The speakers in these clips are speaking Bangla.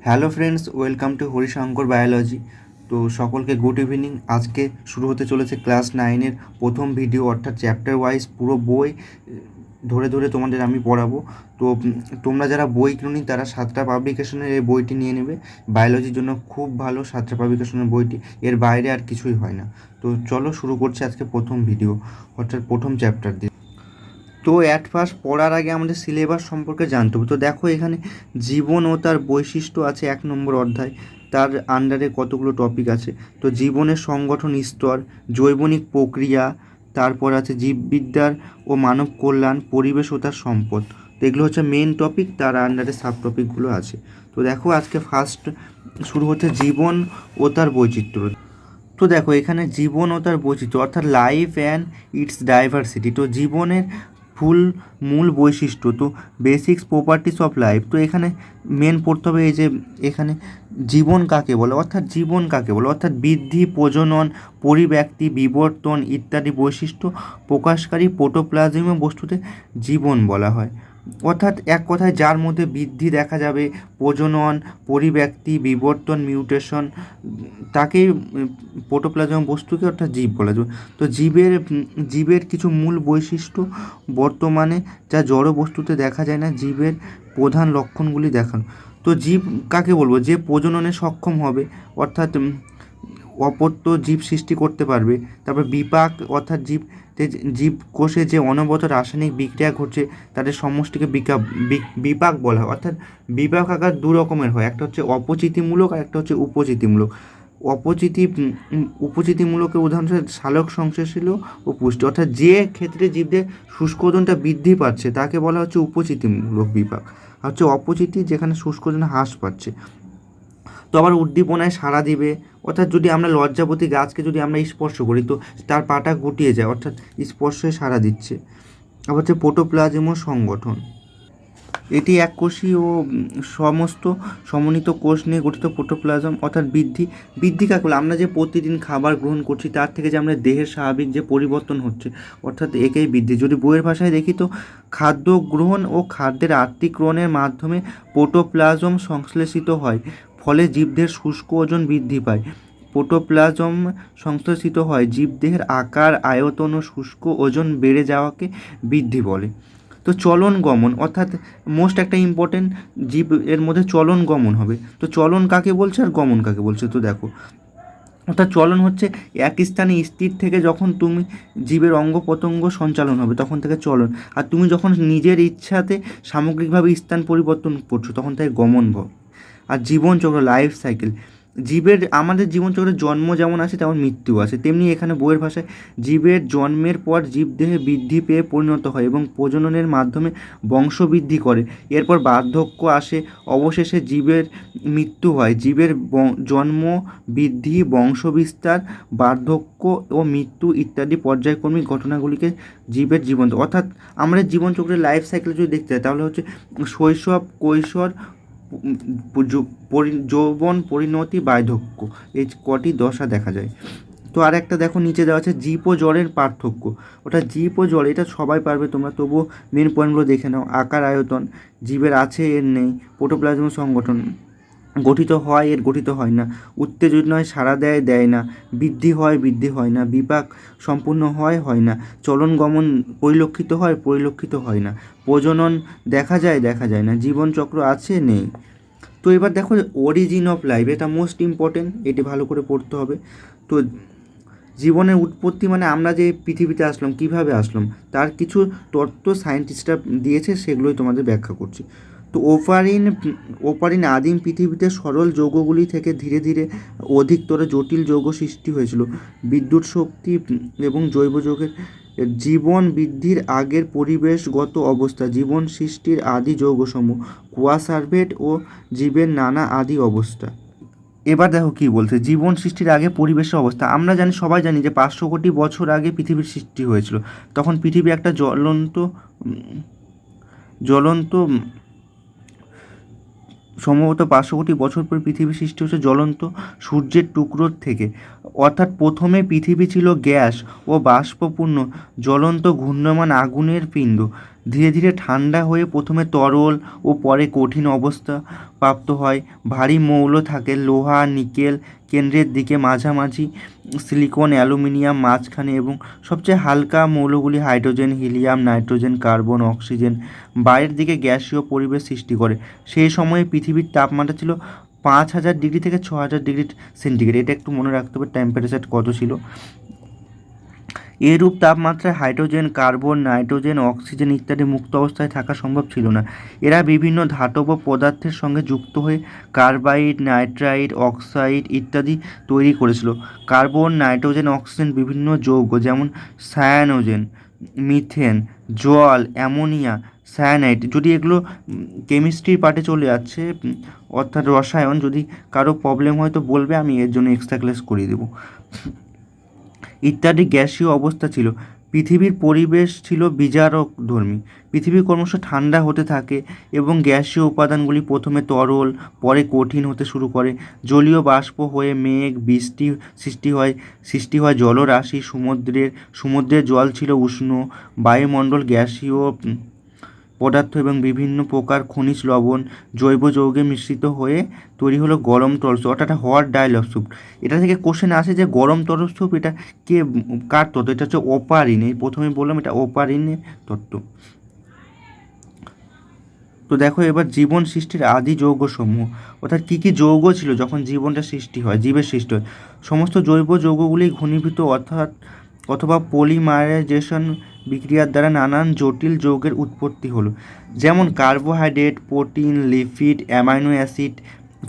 Hello friends, welcome to Harishankar biology. তো সকলকে গুড ইভিনিং। আজকে শুরু হতে চলেছে ক্লাস 9-এর প্রথম ভিডিও, অর্থাৎ চ্যাপ্টার ওয়াইজ পুরো বই ধরে ধরে তোমাদের আমি পড়াবো। তো তোমরা যারা বই কিনুনি তারা সাতটা পাবলিকেশনের এই বইটি নিয়ে নেবে। বায়োলজির জন্য খুব ভালো সাতটা পাবলিকেশনের বইটি, এর বাইরে আর কিছুই হয় না। তো চলো শুরু করছি আজকে প্রথম ভিডিও, অর্থাৎ প্রথম চ্যাপ্টার দিয়ে। তো অ্যাট ফার্স্ট পড়ার আগে আমাদের সিলেবাস সম্পর্কে জানতে হবে। তো দেখো এখানে জীবন ও তার বৈশিষ্ট্য আছে 1 নম্বর অধ্যায়, তার আন্ডারে কতগুলো টপিক আছে। তো জীবনের সংগঠন স্তর, জৈবনিক প্রক্রিয়া, তারপর আছে জীববিদ্যার ও মানব কল্যাণ, পরিবেশ ও তার সম্পদ। তো এগুলো হচ্ছে মেন টপিক, তার আন্ডারে সাব টপিকগুলো আছে। তো দেখো আজকে ফার্স্ট শুরু হচ্ছে জীবন ও তার বৈচিত্র্য। তো দেখো এখানে জীবন ও তার বৈচিত্র্য অর্থাৎ লাইফ অ্যান্ড ইটস ডাইভার্সিটি। তো জীবনের মূল বৈশিষ্ট্য, তো বেসিক্স প্রপার্টিস অফ লাইফ। তো এখানে মেন পড়তে হবে এই যে এখানে জীবন কাকে বলে, অর্থাৎ বৃদ্ধি, প্রজনন, পরিব্যক্তি, বিবর্তন ইত্যাদি বৈশিষ্ট্য প্রকাশকারী প্রোটোপ্লাজমীয় বস্তুতে জীবন বলা হয়। অর্থাৎ এক কথায় যার মধ্যে বৃদ্ধি দেখা যাবে, প্রজনন, পরিব্যক্তি, বিবর্তন, মিউটেশন, তাকেই প্রোটোপ্লাজম বস্তুকে অর্থাৎ জীব বলা যায়। তো জীবের কিছু মূল বৈশিষ্ট্য বর্তমানে যা জড় বস্তুতে দেখা যায় না, জীবের প্রধান লক্ষণগুলি দেখানো। তো জীব কাকে বলবো, যে প্রজননে সক্ষম হবে, অর্থাৎ অপত্য জীব সৃষ্টি করতে পারবে। তারপর বিপাক, অর্থাৎ জীবকোষে যে অনবরত রাসায়নিক বিক্রিয়া ঘটছে তাদের সমষ্টিকে বিপাক বলা হয়। অর্থাৎ বিপাক আকার দু রকমের হয়, একটা হচ্ছে অপচিতিমূলক আর একটা হচ্ছে উপচিতিমূলক। উপচিতিমূলকের উদাহরণ হচ্ছে সালোক সংশ্লেষশীল ও পুষ্টি, অর্থাৎ যে ক্ষেত্রে জীবদের শুষ্ক ওজনটা বৃদ্ধি পাচ্ছে তাকে বলা হচ্ছে উপচিতিমূলক বিপাক। আর হচ্ছে অপচিতি, যেখানে শুষ্ক ওজন হ্রাস পাচ্ছে। তো আবার উদ্দীপনায় সাড়া দিবে, অর্থাৎ যদি আমরা লজ্জাবতী গাছকে যদি আমরা স্পর্শ করি তো তার পাটা গুটিয়ে যায়, অর্থাৎ স্পর্শে সাড়া দিচ্ছে। আবার হচ্ছে প্রোটোপ্লাজম সংগঠন, এটি এককোষী ও সমস্ত সমন্বিত কোষ নিয়ে গঠিত প্রোটোপ্লাজম। অর্থাৎ বৃদ্ধি কাকে বলে, আমরা যে প্রতিদিন খাবার গ্রহণ করছি তার থেকে যে আমরা দেহের স্বাভাবিক যে পরিবর্তন হচ্ছে, অর্থাৎ একেই বৃদ্ধি। যদি বইয়ের ভাষায় দেখি তো খাদ্য গ্রহণ ও খাদ্যের আত্তীকরণের মাধ্যমে প্রোটোপ্লাজম সংশ্লেষিত হয়, ফলে জীবদের শুষ্ক ওজন বৃদ্ধি পায়। প্রোটোপ্লাজম সংশ্লেষিত হয়, জীবদেহের আকার, আয়তন ও শুষ্ক ওজন বেড়ে যাওয়াকে বৃদ্ধি বলে। তো চলন গমন, অর্থাৎ মোস্ট একটা ইম্পর্টেন্ট, জীব এর মধ্যে চলন গমন হবে। তো চলন কাকে বলছে আর গমন কাকে বলছে, তো দেখো অর্থাৎ চলন হচ্ছে এক স্থানে স্থির থেকে যখন তুমি জীবের অঙ্গ প্রত্যঙ্গ সঞ্চালন হবে তখন থেকে চলন, আর তুমি যখন নিজের ইচ্ছাতে সামগ্রিকভাবে স্থান পরিবর্তন করছো তখন থেকে গমন ভাব। আর জীবনচক্র, লাইফ সাইকেল, আমাদের জীবনচক্রের জন্ম যেমন আছে তেমন মৃত্যু আছে, তেমনি এখানে বইয়ের ভাষায় জীবের জন্মের পর জীবদেহে বৃদ্ধি পেয়ে পরিণত হয় এবং প্রজননের মাধ্যমে বংশবৃদ্ধি করে। এরপর বার্ধক্য আসে, অবশেষে জীবের মৃত্যু হয়। জীবের জন্ম, বৃদ্ধি, বংশবিস্তার, বার্ধক্য ও মৃত্যু ইত্যাদি পর্যায়ক্রমিক ঘটনাগুলিকে জীবের জীবন, অর্থাৎ আমাদের জীবনচক্রের লাইফ সাইকেল যদি দেখতে হয় তাহলে হচ্ছে শৈশব, কৈশোর, যৌবন, পরিণতি, বার্ধক্য, এই কটি দশা দেখা যায়। তো আর একটা দেখো নিচে দেওয়া আছে জীব ও জড়ের পার্থক্য। ওটা জীব ও জড়, এটা সবাই পারবে তোমরা, তবুও মেন পয়েন্টগুলো দেখে নাও। আকার, আয়তন, জীবের আছে এর নেই। প্রোটোপ্লাজম সংগঠন, গঠিত হয় এর গঠিত হয় না। উত্তেজনায় সাড়া দেয় না। বৃদ্ধি হয় না। বিপাক সম্পূর্ণ হয় না। চলন গমন পরিলক্ষিত হয় না। প্রজনন দেখা যায় না। জীবনচক্র আছে নেই। তো এবার দেখো অরিজিন অফ লাইফ, এটা মোস্ট ইম্পর্টেন্ট, এটি ভালো করে পড়তে হবে। তো জীবনের উৎপত্তি মানে আমরা যে পৃথিবীতে আসলাম, কিভাবে আসলাম, তার কিছু তত্ত্ব সায়েন্টিস্টরা দিয়েছে, সেগুলোই তোমাদের ব্যাখ্যা করছি। তো ওপারিন আদিম পৃথিবীতে সরল যৌগগুলি থেকে ধীরে ধীরে অধিকতর জটিল যৌগ সৃষ্টি হয়েছিল। বিদ্যুৎ শক্তি এবং জৈব যৌগের জীবন বৃদ্ধির আগের পরিবেশগত অবস্থা, জীবন সৃষ্টির আদি যৌগসমূহ, কোয়াসার্ভেট ও জীবের নানা আদি অবস্থা। এবার দেখো কি বলছে, জীবন সৃষ্টির আগে পরিবেশের অবস্থা। আমরা সবাই জানি যে 500 কোটি বছর আগে পৃথিবীর সৃষ্টি হয়েছিল। তখন পৃথিবী একটা জ্বলন্ত সম্ভবত 500 কোটি বছর পর পৃথিবীর সৃষ্টি হচ্ছে জ্বলন্ত সূর্যের টুকরোর থেকে। অর্থাৎ প্রথমে পৃথিবী ছিল গ্যাস ও বাষ্পপূর্ণ জ্বলন্ত ঘূর্ণমান আগুনের পিণ্ড, ধীরে ধীরে ঠান্ডা হয়ে প্রথমে তরল ও পরে কঠিন অবস্থা প্রাপ্ত হয়। ভারী মৌল থাকে লোহা নিকেল কেন্দ্রের দিকে, মাঝামাঝি সিলিকন অ্যালুমিনিয়াম মাঝখানে, এবং সবচেয়ে হালকা মৌলগুলি hydrogen helium nitrogen carbon oxygen বাইরের দিকে গ্যাসীয় পরিবেশ সৃষ্টি করে। সেই সময়ে পৃথিবীর তাপমাত্রা ছিল 5000 ডিগ্রি থেকে 6000 ডিগ্রি সেন্টিগ্রেড। এটা একটু মনে রাখতে হবে টেম্পারেচার কত ছিল। এরূপ তাপমাত্রায় হাইড্রোজেন কার্বন নাইট্রোজেন অক্সিজেন ইত্যাদি মুক্ত অবস্থায় থাকা সম্ভব ছিল না। এরা বিভিন্ন ধাতব পদার্থের সঙ্গে যুক্ত হয়ে কার্বাইড নাইট্রাইট অক্সাইড ইত্যাদি তৈরি করেছিল। কার্বন নাইট্রোজেন অক্সিজেন বিভিন্ন যৌগ যেমন সায়ানোজেন মিথেন জল অ্যামোনিয়া সায়ানাইড, যদি এগুলো কেমিস্ট্রির পার্টে চলে যাচ্ছে অর্থাৎ রসায়ন, যদি কারো প্রবলেম হয় তো বলবে, আমি এর জন্য এক্সট্রা ক্লাস করিয়ে দেবো, ইত্যাদি গ্যাসীয় অবস্থা ছিল। পৃথিবীর পরিবেশ ছিল বিজারকধর্মী। পৃথিবী ক্রমশ ঠান্ডা হতে থাকে এবং গ্যাসীয় উপাদানগুলি প্রথমে তরল পরে কঠিন হতে শুরু করে। জলীয় বাষ্প হয়ে মেঘ বৃষ্টি সৃষ্টি হয় জলরাশি। সমুদ্রের জল ছিল উষ্ণ। বায়ুমণ্ডল গ্যাসীয় পদার্থ এবং বিভিন্ন প্রকার খনিজ লবণ জৈব যৌগে মিশ্রিত হয়ে তৈরি হলো গরম তরল অর্থাৎ হট ডাইলক স্যুপ। এটা থেকে কোশ্চেন আসে যে গরম তরল স্যুপ এটা কার তত্ত্ব? এটা হচ্ছে ওপারিন। এই প্রথমে বললাম এটা ওপারিনের তত্ত্ব। তো দেখো এবার জীবন সৃষ্টির আদি যৌগসমূহ, অর্থাৎ কী কী যৌগ ছিল যখন জীবনটা সৃষ্টি হয়, জীবের সৃষ্টি হয়। সমস্ত জৈব যৌগগুলি ঘনীভূত অথবা পলিমারাইজেশন বিক্রিয়ার দ্বারা নানান জটিল যৌগের উৎপত্তি হলো। যেমন carbohydrate protein lipid amino acid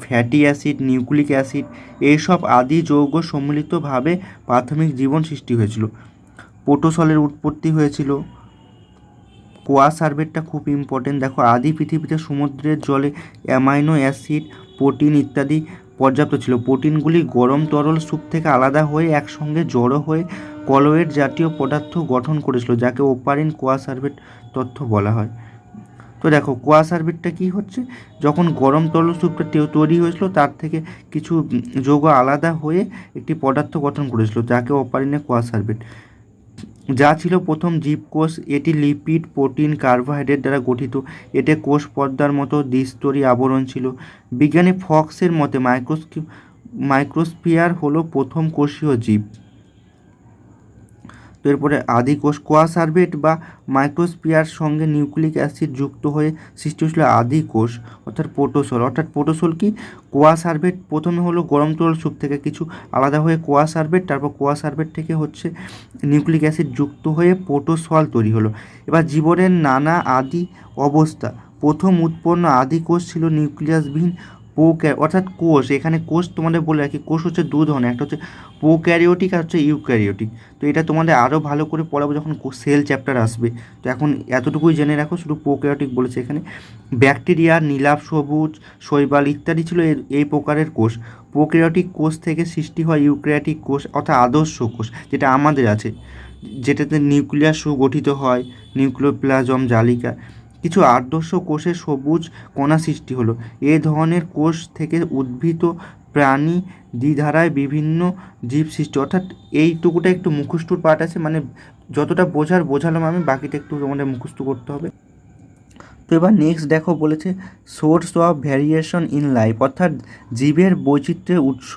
fatty acid nucleic acid, এইসব আদি যৌগ সম্মিলিতভাবে প্রাথমিক জীবন সৃষ্টি হয়েছিল। প্রোটোসলের উৎপত্তি হয়েছিল। কোয়া সার্ভেটটা খুব ইম্পর্টেন্ট। দেখো আদি পৃথিবীতে সমুদ্রের জলে অ্যামাইনো অ্যাসিড প্রোটিন ইত্যাদি পর্যাপ্ত ছিল। প্রোটিনগুলি গরম তরল স্যুপ থেকে আলাদা হয়ে একসঙ্গে জড়ো হয়ে কলয়েড জাতীয় পদার্থ গঠন করেছিল, যাকে ওপারিন কোয়া সার্ভেট তথ্য বলা হয়। তো দেখো কোয়া সার্ভেটটা কী হচ্ছে, যখন গরম তরল স্যুপটা তৈরি হয়েছিল তার থেকে কিছু যৌগ আলাদা হয়ে একটি পদার্থ গঠন করেছিল, যাকে ওপারিনে কোয়া সার্ভেট, যা ছিল প্রথম জীবকোষ। এটি লিপিড প্রোটিন কার্বোহাইড্রেট দ্বারা গঠিত। এতে কোষ পর্দার মতো দ্বিস্তরী আবরণ ছিল। বিজ্ঞানী ফক্সের মতে মাইক্রোস্ফিয়ার হলো প্রথম কোষীয় জীব। তো এরপরে আদি কোষ কোয়া সার্ভেট বা মাইক্রোস্ফিয়ার সঙ্গে নিউক্লিক অ্যাসিড যুক্ত হয়ে সৃষ্টি হয়েছিল আদি কোষ অর্থাৎ প্রোটোসল কি কোয়া সার্ভেট প্রথমে হলো গরম তরল স্যুপ থেকে কিছু আলাদা হয়ে কোয়া সার্ভেট, তারপর কোয়া সার্ভেট থেকে হচ্ছে নিউক্লিক অ্যাসিড যুক্ত হয়ে প্রোটোসল তৈরি হলো। এবার জীবনের নানা আদি অবস্থা। প্রথম উৎপন্ন আদি কোষ ছিল নিউক্লিয়াসবিহীন অর্থাৎ কোষ। এখানে কোষ তোমাদের বলে রাখি, কোষ হচ্ছে দু ধরনের, একটা হচ্ছে প্রোক্যারিওটিক আর হচ্ছে ইউক্যারিওটিক। তো এটা তোমাদের আরও ভালো করে পড়াবো যখন সেল চ্যাপ্টার আসবে। তো এখন এতটুকুই জেনে রাখো, শুধু প্রোক্যারিওটিক বলেছে এখানে। ব্যাকটেরিয়া নীলাভ সবুজ শৈবাল ইত্যাদি ছিল এই প্রকারের কোষ। প্রোক্যারিওটিক কোষ থেকে সৃষ্টি হয় ইউক্যারিওটিক কোষ অর্থাৎ আদর্শ কোষ, যেটা আমাদের আছে, যেটাতে নিউক্লিয়াস সুগঠিত হয়, নিউক্লিওপ্লাজম জালিকা। কিছু আদর্শ কোষে সবুজ কণা সৃষ্টি হলো। এ ধরনের কোষ থেকে উদ্ভিদ প্রাণী দ্বিধারায় বিভিন্ন জীব সৃষ্টি। অর্থাৎ এইটুকুটা একটু মুখস্থর পার্ট আছে, মানে যতটা বোঝালাম আমি, বাকিটা একটু তোমাদের মুখস্থ করতে হবে। তো এবার নেক্সট দেখো বলেছে source of variation in life, অর্থাৎ জীবের বৈচিত্র্যের উৎস।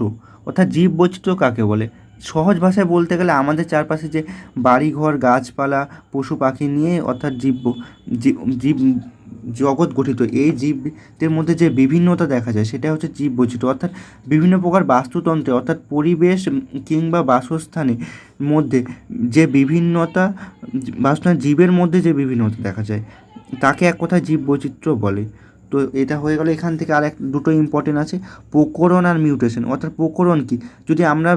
অর্থাৎ জীব বৈচিত্র্য কাকে বলে? সহজ ভাষায় বলতে গেলে আমাদের চারপাশে যে বাড়িঘর গাছপালা পশু পাখি নিয়ে অর্থাৎ জীব জগৎ গঠিত, এই জীবদের মধ্যে যে বিভিন্নতা দেখা যায় সেটা হচ্ছে জীব বৈচিত্র্য। অর্থাৎ বিভিন্ন প্রকার বাস্তুতন্ত্রে অর্থাৎ পরিবেশ কিংবা বাসস্থানের মধ্যে যে বিভিন্নতা, জীবের মধ্যে যে বিভিন্নতা দেখা যায় তাকে এক কথায় জীব বৈচিত্র্য বলে। তো এটা হয়ে গেল। এখান থেকে আর দুটো ইম্পর্টেন্ট আছে, প্রকরণ আর মিউটেশন। অর্থাৎ প্রকরণ কি, যদি আমরা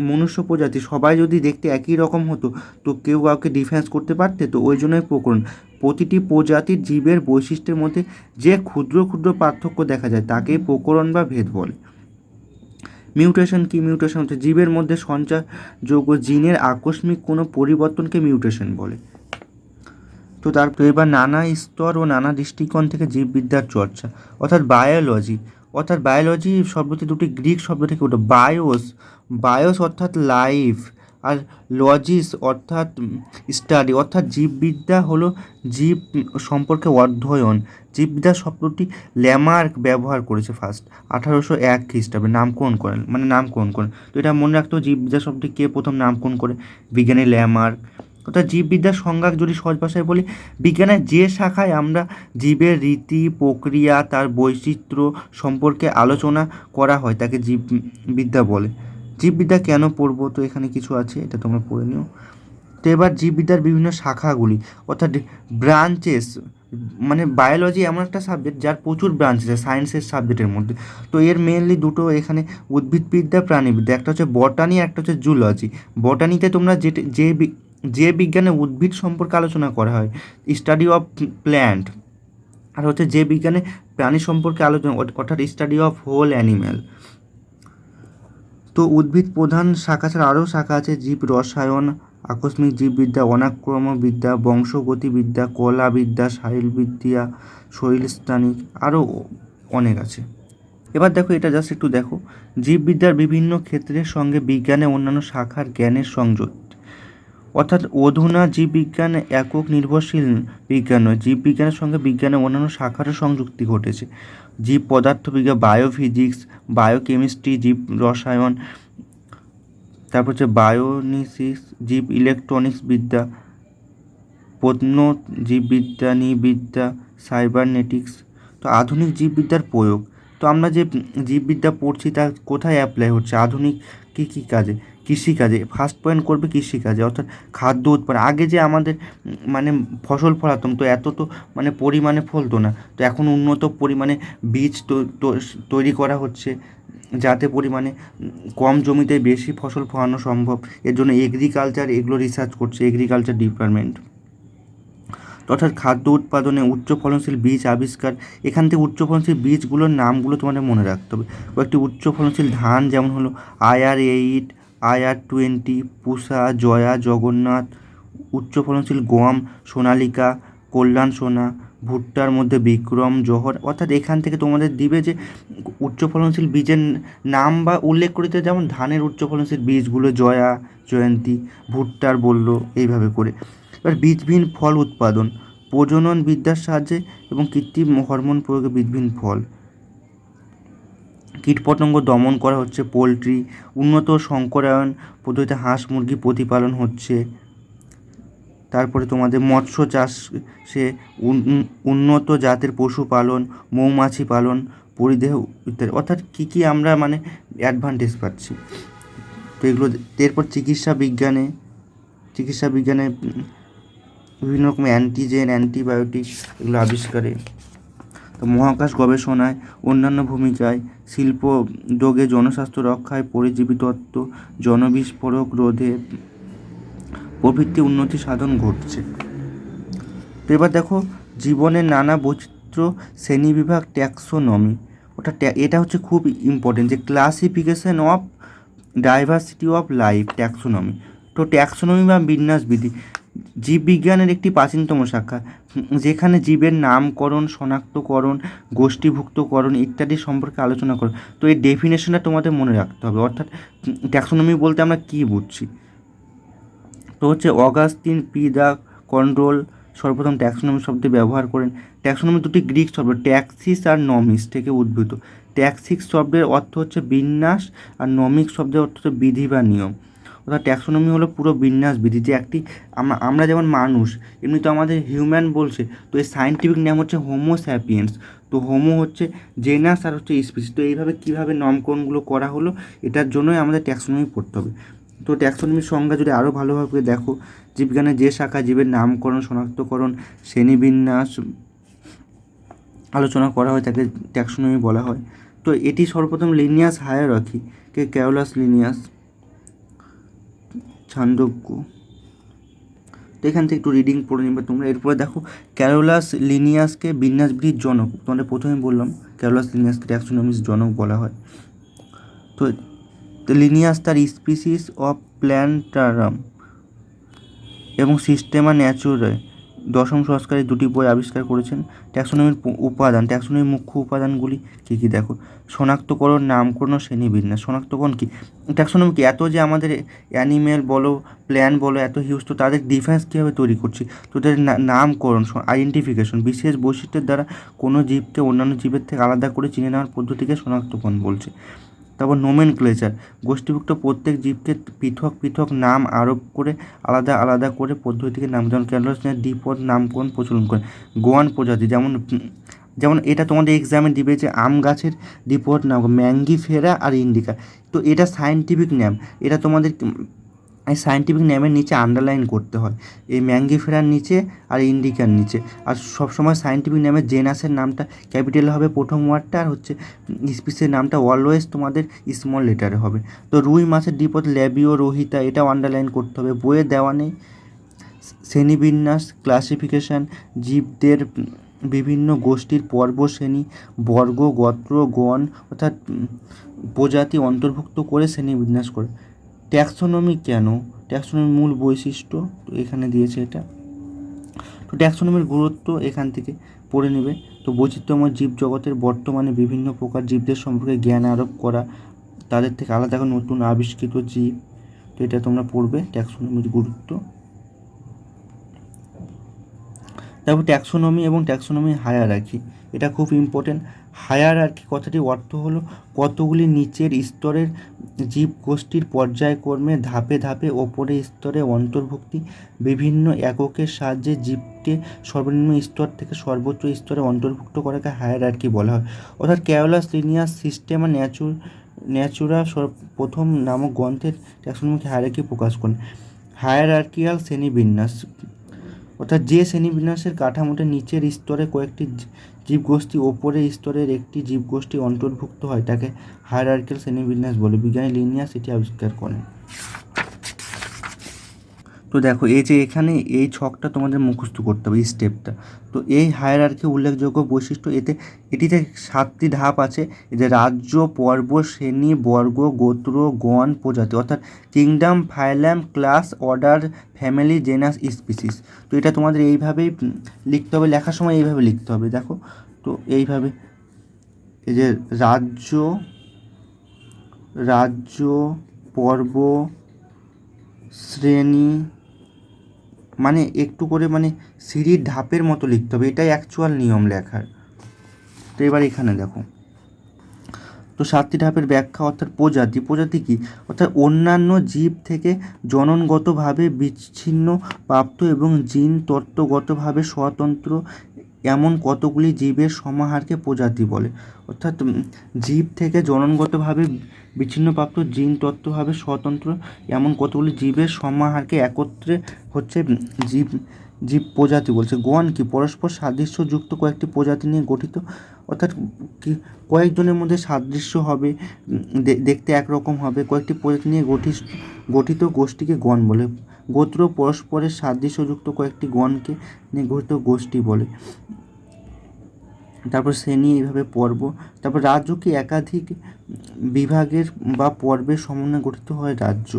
মনুষ্য প্রজাতি সবাই যদি দেখতে একই রকম হতো তো কেউ কাউকে ডিফেন্স করতে পারতে, তো ওই জন্যই প্রকরণ। প্রতিটি প্রজাতির জীবের বৈশিষ্ট্যের মধ্যে যে ক্ষুদ্র ক্ষুদ্র পার্থক্য দেখা যায় তাকেই প্রকরণ বা ভেদ বলে। মিউটেশন কি, মিউটেশন হচ্ছে জীবের মধ্যে সঞ্চারযোগ্য জিনের আকস্মিক কোনো পরিবর্তনকে মিউটেশন বলে। তো তারপর এবার নানা স্তর ও নানা দৃষ্টিকোণ থেকে জীববিদ্যার চর্চা, অর্থাৎ বায়োলজি শব্দটি দুটি গ্রিক শব্দ থেকে ওঠে। বায়োস অর্থাৎ লাইফ আর লজিস অর্থাৎ স্টাডি অর্থাৎ জীববিদ্যা হলো জীব সম্পর্কে অধ্যয়ন। জীববিদ্যা শব্দটি ল্যামার্ক ব্যবহার করেছে ফার্স্ট 1801 খ্রিস্টাব্দে নামকরণ করেন। তো এটা মনে রাখতে হবে, জীববিদ্যা শব্দটি কে প্রথম নামকরণ করে? বিজ্ঞানী ল্যামার্ক। অর্থাৎ জীববিদ্যার সংজ্ঞা যদি সহজ ভাষায় বলি, বিজ্ঞানের যে শাখায় আমরা জীবের রীতি প্রক্রিয়া তার বৈচিত্র্য সম্পর্কে আলোচনা করা হয় তাকে জীববিদ্যা বলে। জীববিদ্যা কেন পড়বো, তো এখানে কিছু আছে, এটা তোমরা পড়ে নিও। তো এবার জীববিদ্যার বিভিন্ন শাখাগুলি অর্থাৎ ব্রাঞ্চেস, মানে বায়োলজি এমন একটা সাবজেক্ট যার প্রচুর ব্রাঞ্চ আছে সায়েন্সের সাবজেক্টের মধ্যে। তো এর মেনলি দুটো এখানে উদ্ভিদবিদ্যা প্রাণীবিদ্যা, একটা হচ্ছে বটানি, একটা হচ্ছে জুলজি। বটানিতে তোমরা যে বিজ্ঞানে উদ্ভিদ সম্পর্কে আলোচনা করা হয়, স্টাডি অফ প্ল্যান্ট, আর হচ্ছে যে বিজ্ঞানে প্রাণী সম্পর্কে আলোচনা অর্থাৎ স্টাডি অফ হোল অ্যানিম্যাল। তো উদ্ভিদ প্রধান শাখা ছাড়া আরও শাখা আছে, জীব রসায়ন, আকস্মিক জীববিদ্যা, অনাক্রমবিদ্যা, বংশগতিবিদ্যা, কলাবিদ্যা, শারীরবিদ্যা, শরীরস্থানিক, আরও অনেক আছে। এবার দেখো, এটা জাস্ট একটু দেখো, জীববিদ্যার বিভিন্ন ক্ষেত্রের সঙ্গে বিজ্ঞানের অন্যান্য শাখার জ্ঞানের সংযোগ। অর্থাৎ অধুনা জীববিজ্ঞান একক নির্ভরশীল বিজ্ঞান নয়, জীববিজ্ঞানের সঙ্গে বিজ্ঞানের অন্যান্য শাখারও সংযুক্তি ঘটেছে। জীব পদার্থবিজ্ঞান, বায়োফিজিক্স, বায়োকেমিস্ট্রি, জীব রসায়ন, তারপর হচ্ছে বায়োনিসিস, জীব ইলেকট্রনিক্স বিদ্যা, জীববিদ্যা, নৃবিদ্যা, সাইবারনেটিক্স। তো আধুনিক জীববিদ্যার প্রয়োগ, তো আমরা যে জীববিদ্যা পড়ছি তা কোথায় অ্যাপ্লাই হচ্ছে আধুনিক কী কাজে? কৃষিকাজে। ফার্স্ট পয়েন্ট করবে কৃষিকাজে, অর্থাৎ খাদ্য উৎপাদন। আগে যে আমাদের মানে ফসল ফলাতাম, তো এত তো মানে পরিমাণে ফলতো না, তো এখন উন্নত পরিমাণে বীজ তৈরি করা হচ্ছে যাতে পরিমাণে কম জমিতে বেশি ফসল ফলানো সম্ভব। এর জন্য এগ্রিকালচার এগুলো রিসার্চ করছে এগ্রিকালচার ডিপার্টমেন্ট। অর্থাৎ খাদ্য উৎপাদনে উচ্চ ফলনশীল বীজ আবিষ্কার। এখান থেকে উচ্চ ফলনশীল বীজগুলোর নামগুলো তোমাদের মনে রাখতে হবে। কয়েকটি উচ্চ ফলনশীল ধান যেমন হলো IR8, IR20, পুষা, জয়া, জগন্নাথ। উচ্চ ফলনশীল গম সোনালিকা, কল্যাণ সোনা। ভুট্টার মধ্যে বিক্রম, জহর। অর্থাৎ এখান থেকে তোমাদের দিবে যে উচ্চ ফলনশীল বীজের নাম বা উল্লেখ করিতে, যেমন ধানের উচ্চ ফলনশীল বীজগুলো জয়া, জয়ন্তী, ভুট্টার বললো এইভাবে করে। এবার বীজবিহীন ফল উৎপাদন, প্রজনন বিদ্যার সাহায্যে এবং কৃত্রিম হরমোন প্রয়োগে বীজবিহীন ফল। কীটপতঙ্গ দমন করা হচ্ছে পোলট্রি। উন্নত সংকরায়ন পদ্ধতিতে হাঁস মুরগি প্রতিপালন হচ্ছে। তারপরে তোমাদের মৎস্য চাষে উন্নত জাতের পশু পালন, মৌমাছি পালন, পরিদেহ ইত্যাদি। অর্থাৎ কী আমরা মানে অ্যাডভান্টেজ পাচ্ছি। তো এগুলো, এরপর চিকিৎসা বিজ্ঞানে বিভিন্ন রকম অ্যান্টিজেন, অ্যান্টিবায়োটিক এগুলো আবিষ্কারে। তো মহাকাশ গবেষণায়, অন্যান্য ভূমিকায়, শিল্প উদ্যোগে, জনস্বাস্থ্য রক্ষায়, পরিজীবী তত্ত্ব, জনবিস্ফোরক রোধে প্রভৃতি উন্নতি সাধন ঘটছে। তো এবার দেখো, জীবনের নানা বৈচিত্র্য শ্রেণীবিভাগ, ট্যাক্সোনমি। ওটা এটা হচ্ছে খুব ইম্পর্টেন্ট, যে classification of diversity of life, taxonomy. তো ট্যাক্সোনমি বা বিন্যাসবিধি জীববিজ্ঞানের একটি প্রাচীনতম শাখা, যেখানে জীবের নামকরণ, শনাক্তকরণ, গোষ্ঠীভুক্তকরণ ইত্যাদি সম্পর্কে আলোচনা করে। তো এই ডেফিনেশনটা তোমাদের মনে রাখতে হবে। অর্থাৎ ট্যাক্সোনমি বলতে আমরা কী বুঝছি, তো হচ্ছে অগাস্টিন পি দ্য কন্ট্রোল সর্বপ্রথম ট্যাক্সোনমি শব্দে ব্যবহার করেন। ট্যাক্সোনমি দুটি গ্রিক শব্দ ট্যাক্সিস আর নমিস থেকে উদ্ভূত। ট্যাক্সিস শব্দের অর্থ হচ্ছে বিন্যাস, আর নমিক শব্দের অর্থ হচ্ছে বিধি বা নিয়ম। অর্থাৎ ট্যাক্সোনমি হলো পুরো বিন্যাস বিধি, যে একটি আমরা যেমন মানুষ, এমনি তো আমাদের হিউম্যান বলছে, তো এই সায়েন্টিফিক নাম হচ্ছে হোমো স্যাপিয়েন্স। তো হোমো হচ্ছে জেনাস আর হচ্ছে স্পিসিস। তো এইভাবে কীভাবে নামকরণগুলো করা হলো, এটার জন্যই আমাদের ট্যাক্সোনমি পড়তে হবে। তো ট্যাক্সোনমির সংজ্ঞা যদি আরও ভালোভাবে দেখো, জীববিজ্ঞানের যে শাখা জীবের নামকরণ, শনাক্তকরণ, শ্রেণীবিন্যাস আলোচনা করা হয় তাকে ট্যাক্সোনমি বলা হয়। তো এটি সর্বপ্রথম লিনিয়াস হায়ারার্কি কে ক্যারোলাস লিনিয়াস ছান্দোগ্য। তো এখান থেকে একটু রিডিং পড়ে নিবে তোমরা। এরপরে দেখো, ক্যারোলাস লিনিয়াসকে বিন্যাসবিধির জনক, তোমাদের প্রথমে বললাম ক্যারোলাস লিনিয়াসকে ট্যাক্সোনমির জনক বলা হয়। তো লিনিয়াস তার স্পিসিস অফ প্ল্যান্টারাম এবং সিস্টেমা ন্যাচুরাe দশম সংস্কারে দুটি বই আবিষ্কার করেছেন। ট্যাক্সোনমির উপাদান, ট্যাক্সোনমির মুখ্য উপাদানগুলি কী কী দেখো। শনাক্তকরণ, নামকরণ ও শ্রেণীবিন্যাস। শনাক্তকরণ কী? ট্যাক্সোনমি কি, এত যে আমাদের অ্যানিমেল বলো, প্ল্যান বলো, এত হিউজ, তো তাদের ডিফারেন্স কীভাবে তৈরি করছি, তো তাদের নামকরণ, আইডেন্টিফিকেশন, বিশেষ বৈশিষ্ট্যের দ্বারা কোনো জীবকে অন্যান্য জীবের থেকে আলাদা করে চিনে নেওয়ার পদ্ধতিকে শনাক্তকরণ বলছে। তারপর নোমেনক্লেচার, গোষ্ঠীভুক্ত প্রত্যেক জীবকে পৃথক পৃথক নাম আরোপ করে আলাদা আলাদা করে পদ্ধতিকে নাম, যেমন ক্যারোলাসনের দ্বিপদ নামকরণ প্রচলন করে। গোয়ান প্রজাতি, যেমন যেমন এটা তোমাদের এক্সামে দিবে যে আম গাছের দ্বিপদ নাম ম্যাঙ্গিফেরা আর ইন্ডিকা, তো এটা সায়েন্টিফিক নেম, এটা তোমাদের এই সায়েন্টিফিক নেমের নিচে আন্ডারলাইন করতে হয়, এই ম্যাঙ্গিফেরার নিচে আর ইন্ডিকার নিচে। আর সবসময় সায়েন্টিফিক নেমের জেনাসের নামটা ক্যাপিটাল হবে প্রথম ওয়ার্ডটা, আর হচ্ছে স্পিসের নামটা অলওয়েজ তোমাদের স্মল লেটারে হবে। তো রুই মাছের দ্বিপদ ল্যাবিও রোহিতা, এটাও আন্ডারলাইন করতে হবে, বইয়ে দেওয়া নেই। শ্রেণীবিন্যাস, ক্লাসিফিকেশান, জীবদের বিভিন্ন গোষ্ঠীর পর্ব, শ্রেণী, বর্গ, গোত্র, গণ অর্থাৎ প্রজাতি অন্তর্ভুক্ত করে শ্রেণীবিন্যাস করে। ট্যাক্সোনমি কেন, ট্যাক্সোনমির মূল বৈশিষ্ট্য, তো এখানে দিয়েছে এটা। তো ট্যাক্সোনমির গুরুত্ব এখান থেকে পড়ে নেবে। তো বৈচিত্র্যময় জীবজগতের বর্তমানে বিভিন্ন প্রকার জীবদের সম্পর্কে জ্ঞান আরোপ করা, তাদের থেকে আলাদা করে নতুন আবিষ্কৃত জীব, তো এটা তোমরা পড়বে ট্যাক্সোনমির গুরুত্ব। তারপর ট্যাক্সোনমি এবং ট্যাক্সোনমি হায়ারার্কি, এটা খুব ইম্পর্টেন্ট। হায়ারার্কি কথাটির অর্থ হলো কতগুলি নিচের স্তরের জীবগোষ্ঠীর পর্যায়ক্রমে ধাপে ধাপে ওপরের স্তরে অন্তর্ভুক্তি, বিভিন্ন এককের সাহায্যে জীবকে সর্বনিম্ন স্তর থেকে সর্বোচ্চ স্তরে অন্তর্ভুক্ত করাকে হায়ারার্কি বলা হয়। অর্থাৎ ক্যারোলাস লিনিয়াস সিস্টেম ন্যাচুরা প্রথম নামক গ্রন্থের ট্যাক্সোনমিক হায়ারার্কি প্রকাশ করেন। হায়ারার্কিয়াল শ্রেণীবিন্যাস, অর্থাৎ যে শ্রেণীবিন্যাসের কাঠামোতে নিচের স্তরে কয়েকটি জীবগোষ্ঠী, ওপরের স্তরের একটি জীবগোষ্ঠী অন্তর্ভুক্ত হয়, তাকে হায়ারার্কিয়াল শ্রেণীবিন্যাস বলে। বিজ্ঞানী লিনিয়াস এটি আবিষ্কার করেন। তো দেখো এই যে এখানে এই ছকটা তোমাদের মুখস্থ করতে হবে, এই স্টেপটা। তো এই হায়ারার্কি উল্লেখযোগ্য বৈশিষ্ট্য, এটিতে 7টি ধাপ আছে। এই যে রাজ্য, পর্ব, শ্রেণী, বর্গ, গোত্র, গণ, প্রজাতি, অর্থাৎ kingdom, phylum, class, order, family, genus, species. তো এটা তোমাদের এইভাবেই লিখতে হবে, লেখার সময় এইভাবে লিখতে হবে। দেখো তো এইভাবে, এই যে রাজ্য, পর্ব, শ্রেণী, মানে একটু করে মানে সিঁড়ির ধাপের মতো লিখতে হবে, এটাই অ্যাকচুয়াল নিয়ম লেখার। তো এবার এখানে দেখো, তো 7টি ধাপের ব্যাখ্যা, অর্থাৎ প্রজাতি কী, অর্থাৎ অন্যান্য জীব থেকে জননগতভাবে বিচ্ছিন্ন, প্রাপ্ত এবং জিন তত্ত্বগতভাবে স্বতন্ত্র এমন কতগুলি জীবের সমাহারকে প্রজাতি বলে। অর্থাৎ জীব থেকে জননগতভাবে বিচ্ছিন্নপ্রাপ্ত, জিন তত্ত্বভাবে স্বতন্ত্র এমন কতগুলি জীবের সমাহারকে একত্রে হচ্ছে জীব প্রজাতি বলছে। গণ কি, পরস্পর সাদৃশ্যযুক্ত কয়েকটি প্রজাতি নিয়ে গঠিত, অর্থাৎ কি কয়েকজনের মধ্যে সাদৃশ্য হবে, দেখতে একরকম হবে, কয়েকটি প্রজাতি নিয়ে গঠিত গোষ্ঠীকে গণ বলে। গোত্র, পরস্পরের সাদৃশ্যযুক্ত কয়েকটি গণকে নিয়ে গঠিত গোষ্ঠী বলে। তারপর শ্রেণী, এইভাবে পর্ব। তারপর রাজ্য কি, একাধিক বিভাগের বা পর্বের সমন্বয়ে গঠিত হয় রাজ্য।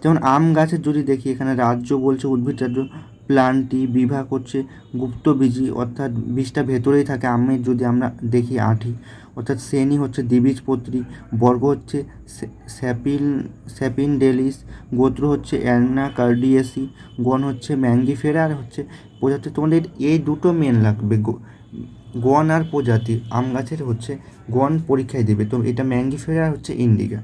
যেমন আম গাছের যদি দেখি, এখানে রাজ্য বলছে উদ্ভিদ রাজ্য, প্লান্টি, বিভাগ হচ্ছে গুপ্তবীজী, অর্থাৎ বীজটা ভেতরেই থাকে। আমের যদি আমরা দেখি আঁটি, অর্থাৎ শ্রেণী হচ্ছে দ্বিবীজপত্রী, বর্গ হচ্ছে স্যাপিনডেলিস, গোত্র হচ্ছে অ্যানাকার্ডিয়েসি, গণ হচ্ছে ম্যাঙ্গিফেরা, আর হচ্ছে প্রজাতি। তোমাদের এই দুটো মেন লাগবে, গণ আর প্রজাতি। আম গাছের হচ্ছে গণ পরীক্ষায় দেবে, তো এটা ম্যাঙ্গিফেরা হচ্ছে ইন্ডিকা।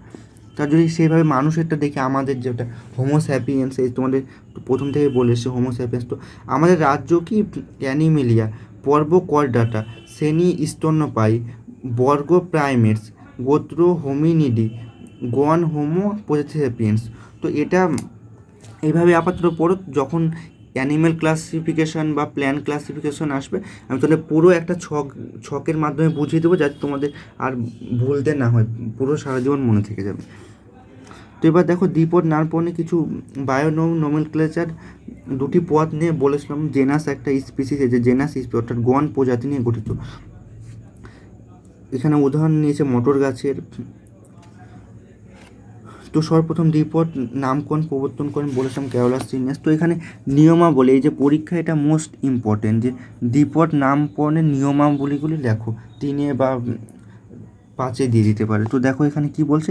তা যদি সেইভাবে মানুষেরটা দেখি, আমাদের যেটা হোমোস্যাপিয়েন্স, এই তোমাদের প্রথম থেকে বলে এসছে হোমোস্যাপিয়েন্স। তো আমাদের রাজ্য কি, অ্যানিমেলিয়া, পর্ব করডাটা, শ্রেণী স্তন্যপায়ী, বর্গ প্রাইমেটস, গোত্র হোমিনিডি, গণ হোমো প্রজাতিস্যাপিয়েন্স। তো এটা এইভাবে আপাতত পড়ো, যখন অ্যানিমেল ক্লাসিফিকেশান বা প্ল্যান ক্লাসিফিকেশান আসবে, আমি তাহলে পুরো একটা ছকের মাধ্যমে বুঝিয়ে দেবো, যাতে তোমাদের আর ভুলতে না হয়, পুরো সারা জীবন মনে থেকে যাবে। তো এবার দেখো দ্বিপদ নামকরণে কিছু নোমেনক্লেচার, দুটি পদ নিয়ে বলেছিলাম, জেনাস একটা স্পিসিস, এই যে জেনাস স্পিসিস অর্থাৎ গণ প্রজাতি নিয়ে গঠিত। এখানে উদাহরণ নিয়েছে মটর গাছের। তো তো সর্বপ্রথম দ্বিপদ নামকরণ প্রবর্তন করেন বলেছিলাম ক্যারোলাস লিনিয়াস। তো এখানে নিয়মাবলী, এই যে পরীক্ষা, এটা মোস্ট ইম্পর্টেন্ট, যে দ্বিপদ নামকরণের নিয়মাবলীগুলি লেখো, 3 বা 5 দিয়ে দিতে পারে। তো দেখো এখানে কি বলছে,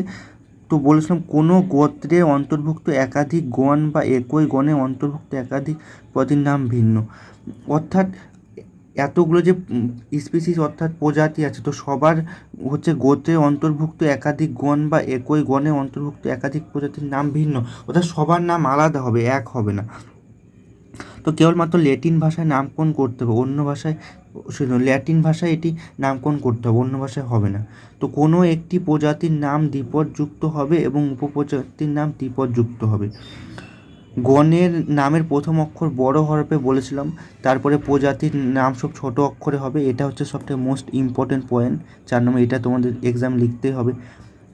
তো বলেছিলাম কোনো গোত্রের অন্তর্ভুক্ত একাধিক গণ বা একই গণের অন্তর্ভুক্ত একাধিক প্রজাতির নাম ভিন্ন। অর্থাৎ এতগুলো যে স্পিসিস অর্থাৎ প্রজাতি আছে, তো সবার হচ্ছে গোত্রের অন্তর্ভুক্ত একাধিক গণ বা একই গণের অন্তর্ভুক্ত একাধিক প্রজাতির নাম ভিন্ন, অর্থাৎ সবার নাম আলাদা হবে, এক হবে না। তো কেবলমাত্র ল্যাটিন ভাষায় নামকরণ করতে হবে, অন্য ভাষায় ল্যাটিন ভাষায় এটি নামকরণ করতে হবে, অন্য ভাষায় হবে না। তো কোনো একটি প্রজাতির নাম দ্বিপদযুক্ত হবে এবং উপপ্রজাতির নাম ত্রিপদযুক্ত হবে। গণের নামের প্রথম অক্ষর বড় হরফে বলেছিলাম, তারপরে প্রজাতির নাম সব ছোট অক্ষরে হবে। এটা হচ্ছে সবথেকে মোস্ট ইম্পর্টেন্ট পয়েন্ট, 4 নম্বর, এটা তোমাদের এক্সাম লিখতে হবে।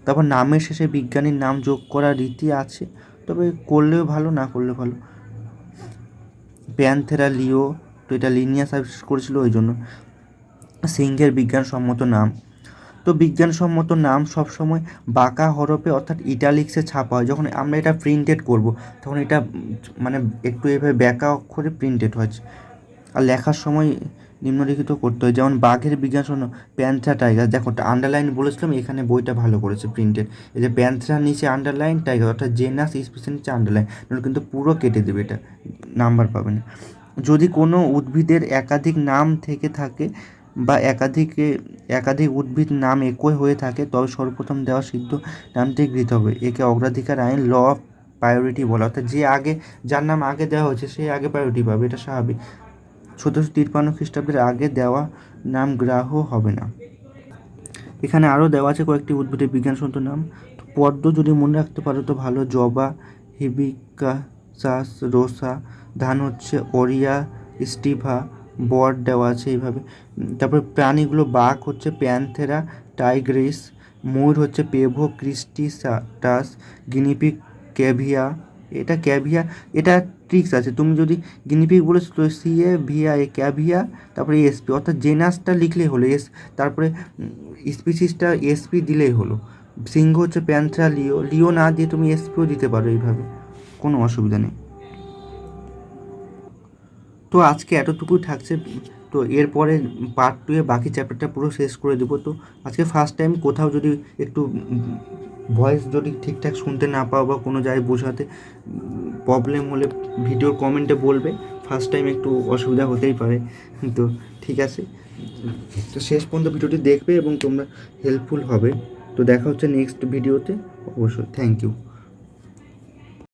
তারপর নামের শেষে বিজ্ঞানীর নাম যোগ করার রীতি আছে, তবে করলেও ভালো, না করলে ভালো। প্যানথেরা লিও, তো এটা লিনিয়াস আবিষ্কার করেছিল ওই জন্য। সিংহের বিজ্ঞানসম্মত নাম, তো বিজ্ঞানসম্মত নাম সবসময় বাঁকা হরফে অর্থাৎ ইটালিক্সে ছাপা হয়। যখন আমরা এটা প্রিন্টেড করব তখন এটা মানে একটু এভাবে ব্যাকা অক্ষরে প্রিন্টেড হয়, আর লেখার সময় নিম্নলিখিত করতে হয়। যেমন বাঘের বিজ্ঞানসম্মত প্যান্থেরা টাইগার, দেখো আন্ডারলাইন বলেছিলাম, এখানে বইটা ভালো করেছে প্রিন্টেড। এই যে প্যান্থেরা নিচে আন্ডারলাইন, টাইগার অর্থাৎ জেনাস স্পিসিস নিচে আন্ডারলাইন, নাহলে কিন্তু পুরো কেটে দেবে, এটা নাম্বার পাবে না। যদি কোনো উদ্ভিদের একাধিক নাম থেকে থাকে বা একাধিক উদ্ভিদ নাম একই হয়ে থাকে, তবে সর্বপ্রথম দেওয়া সিদ্ধ নামটি গৃহীত হবে। একে অগ্রাধিকার আইন, ল অফ প্রায়োরিটি বলা, অর্থাৎ যে আগে, যার নাম আগে দেওয়া হয়েছে সে আগে প্রায়োরিটি পাবে, এটা স্বাভাবিক। 1753 খ্রিস্টাব্দের আগে দেওয়া নাম গ্রাহ্য হবে না। এখানে আরও দেওয়া আছে কয়েকটি উদ্ভিদের বিজ্ঞানসম্মত নাম। তো পদ্ম যদি মনে রাখতে পারো তো ভালো, জবা, হিবিস্কাস, রোসা। ধান হচ্ছে ওরিয়া, স্টিভা। বর দেওয়া আছে এইভাবে। তারপরে প্রাণীগুলো, বাঘ হচ্ছে প্যানথেরা টাইগ্রিস, ময়ূর হচ্ছে পেভো ক্রিস্টিসাটাস, গিনিপিগ ক্যাভিয়া, এটা ট্রিক্স আছে, তুমি যদি গিনিপিগ বলে ক্যাভিয়া, তারপরে এসপি, অর্থাৎ জেনাসটা লিখলেই হলো, তারপরে স্পিসিসটা এসপি দিলেই হলো। সিংহ হচ্ছে প্যান্থেরা লিও না দিয়ে তুমি এসপিও দিতে পারো, এইভাবে কোনো অসুবিধা নেই। তো আজকে এতটুকুই থাকছে, তো এরপরে পার্ট 2 বাকি চ্যাপ্টারটা পুরো শেষ করে দেবো। তো আজকে ফার্স্ট টাইম, কোথাও যদি একটু ভয়েস যদি ঠিকঠাক শুনতে না পাও বা কোনো জায়গায় বোঝাতে প্রবলেম হলে ভিডিওর কমেন্টে বলবে, ফার্স্ট টাইম একটু অসুবিধা হতেই পারে। তো ঠিক আছে, তো শেষ পর্যন্ত ভিডিওটি দেখবে এবং তোমরা হেল্পফুল হবে। তো দেখা হচ্ছে নেক্সট ভিডিওতে অবশ্যই। Thank you.